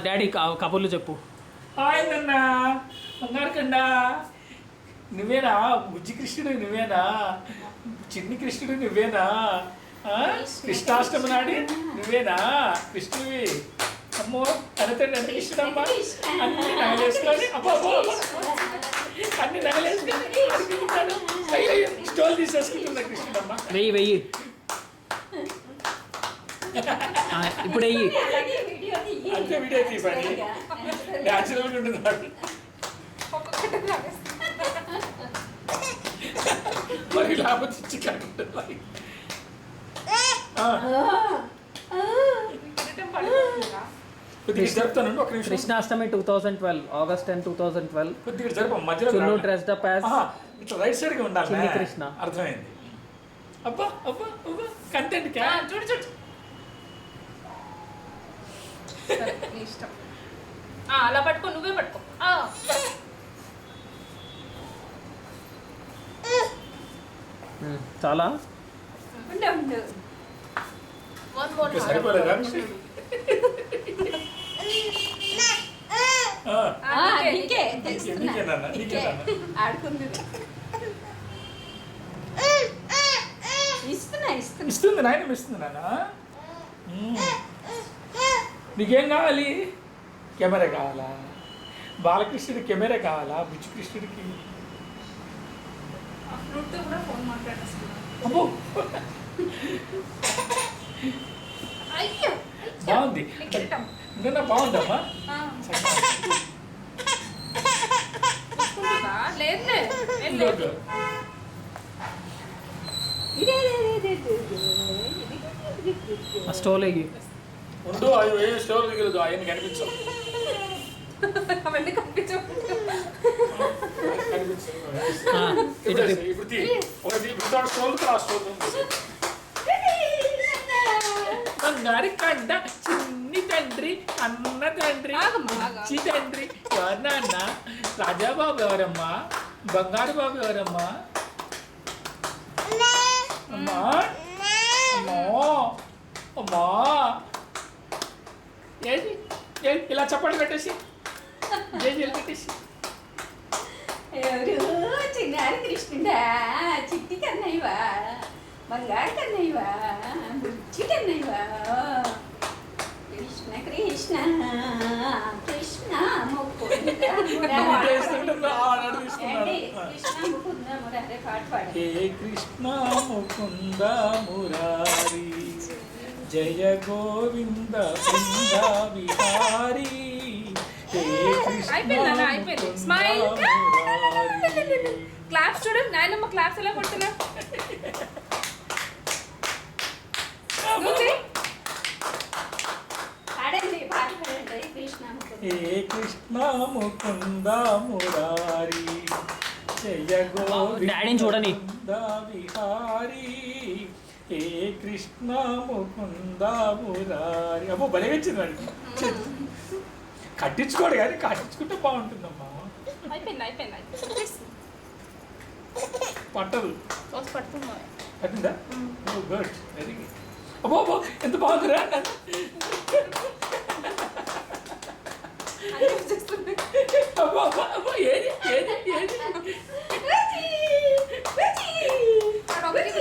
Daddy కబుర్లు చెప్పు. Hi నాన్న, బంగారు కండ, నువ్వేనా బుజ్జి కృష్ణుడు? నువ్వేనా చిన్ని కృష్ణుడు? నువ్వేనా కృష్ణాష్టమి నాడి నువ్వేనా కృష్ణువి? అమ్మో తనతండి అంటే కృష్ణుడమ్మా. అన్ని నగలేసుకొని అబ్బో అన్ని నగలేసుకొని స్టోల్ తీసేసుకుంటున్నా కృష్ణుడమ్మ. వెయ్యి ఇప్పుడు వెయ్యి అంటే వీడియో తీపండి, న్యాచురల్గా ఉంటుంది. మరి లేకపోతే చికెన్ జరుపుతానండి ఒక నిమిషం. కృష్ణాష్టమి 2012 August 10, 2012. కొద్దిగా జరుపు మధ్యలో చున్ను డ్రెస్డ్ అప్ యాజ్ ఇట్లా రైట్ సైడ్ గా ఉండాలి. చిన్ని కృష్ణ. అర్థమైంది. అబ్బా అబ్బా అబ్బా కంటెంట్ క్యా చూడు చూడు. ఇష్టం అలా పట్టుకో, నువ్వే పట్టుకో. చాలా సరిపోలేదా? ఇస్తుంది నాయన, ఇస్తుంది నాన్న. నీకేం కావాలి? కెమెరా కావాలా? బాలకృష్ణుడికి కెమెరా కావాలా? బుజ్జి కృష్ణుడికి అబ్బో బాగుంది. ఇంకా బాగుందమ్మా. స్టోల్ అయ్యి ఉండు, అవి ఏ స్టోర్ దిగలేదు, అవన్నీ కనిపించవు. అవన్నీ కనిపించవు. బంగారు కండ, చిన్ని తండ్రి, అన్న తండ్రి, మంచి తండ్రి. ఎవరు నాన్న? రాజాబాబు ఎవరమ్మా? బంగారు బాబు ఎవరమ్మా? అమ్మా అమ్మో అమ్మా. ఏంటి ఇలా చప్పట్లు పెట్టేసి పెట్టేసి ఎవరు? చిన్నారి కృష్ణుడా, చిట్టి కన్నయ్యవా, బంగారు కన్నయ్యవా, బుచ్చి కన్నయ్యవా. కృష్ణ కృష్ణ కృష్ణ ముకుంద మురారి పాట పాడు. హే కృష్ణ ముకుంద మురారి, జయ గోవింద బృంద విహారీ. అయిపోయింది. స్మైల్. క్లాప్స్ చూడు నాయనమ్మ, క్లాప్స్ ఎలా కొడుతున్నా. హే కృష్ణ ముకుంద మురారి, జయ గోవింద చూడని విహారీ. హే కృష్ణ ముకుంద మురారి. అబ్బో భలే వచ్చింది వాడికి. కట్టించుకోడు కానీ కట్టించుకుంటే బాగుంటుందమ్మా. అయిపోయింది. పట్టదు. పడుతుందా? పట్టిందా? Good, very good. అబ్బో అబ్బో ఎంత బాగుందిరా. అబ్బో అబ్బో ఏది